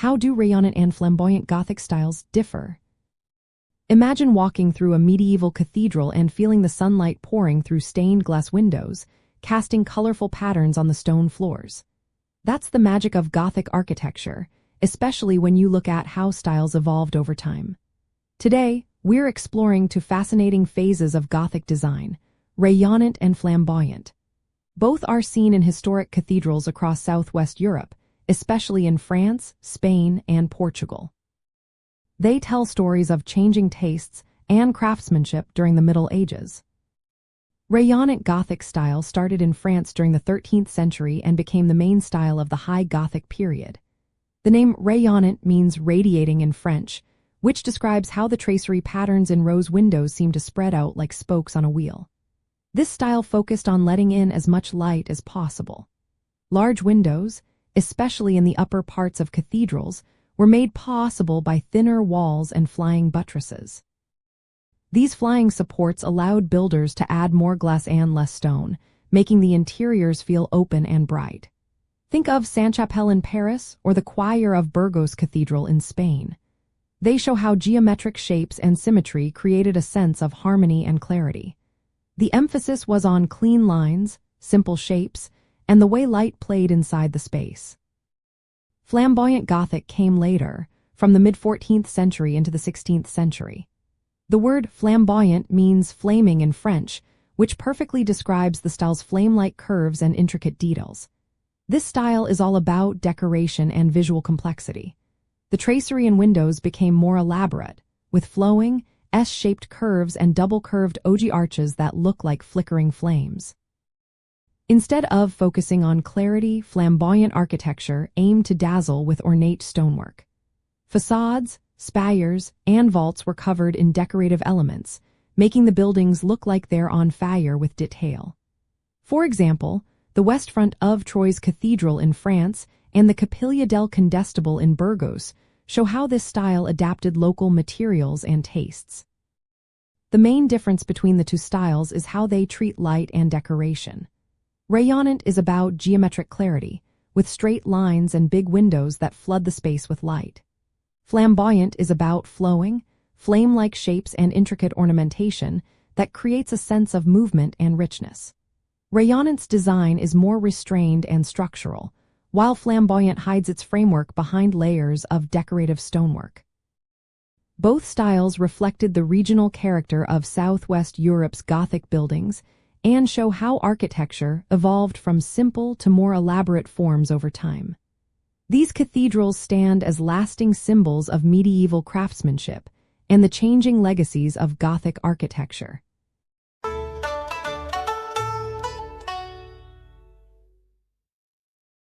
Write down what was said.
How do Rayonnant and Flamboyant Gothic styles differ? Imagine walking through a medieval cathedral and feeling the sunlight pouring through stained glass windows, casting colorful patterns on the stone floors. That's the magic of Gothic architecture, especially when you look at how styles evolved over time. Today, we're exploring two fascinating phases of Gothic design, Rayonnant and Flamboyant. Both are seen in historic cathedrals across Southwest Europe, especially in France, Spain, and Portugal. They tell stories of changing tastes and craftsmanship during the Middle Ages. Rayonnant Gothic style started in France during the 13th century and became the main style of the High Gothic period. The name Rayonnant means radiating in French, which describes how the tracery patterns in rose windows seem to spread out like spokes on a wheel. This style focused on letting in as much light as possible. Large windows, especially in the upper parts of cathedrals, were made possible by thinner walls and flying buttresses. These flying supports allowed builders to add more glass and less stone, making the interiors feel open and bright. Think of Sainte-Chapelle in Paris or the choir of Burgos Cathedral in Spain. They show how geometric shapes and symmetry created a sense of harmony and clarity. The emphasis was on clean lines, simple shapes, and the way light played inside the space. Flamboyant Gothic came later, from the mid-14th century into the 16th century. The word flamboyant means flaming in French, which perfectly describes the style's flame-like curves and intricate details. This style is all about decoration and visual complexity. The tracery in windows became more elaborate, with flowing, S-shaped curves and double-curved ogee arches that look like flickering flames. Instead of focusing on clarity, flamboyant architecture aimed to dazzle with ornate stonework. Facades, spires, and vaults were covered in decorative elements, making the buildings look like they're on fire with detail. For example, the west front of Troyes Cathedral in France and the Capilla del Condestable in Burgos show how this style adapted local materials and tastes. The main difference between the two styles is how they treat light and decoration. Rayonnant is about geometric clarity, with straight lines and big windows that flood the space with light. Flamboyant is about flowing, flame-like shapes and intricate ornamentation that creates a sense of movement and richness. Rayonnant's design is more restrained and structural, while Flamboyant hides its framework behind layers of decorative stonework. Both styles reflected the regional character of Southwest Europe's Gothic buildings and show how architecture evolved from simple to more elaborate forms over time. These cathedrals stand as lasting symbols of medieval craftsmanship and the changing legacies of Gothic architecture.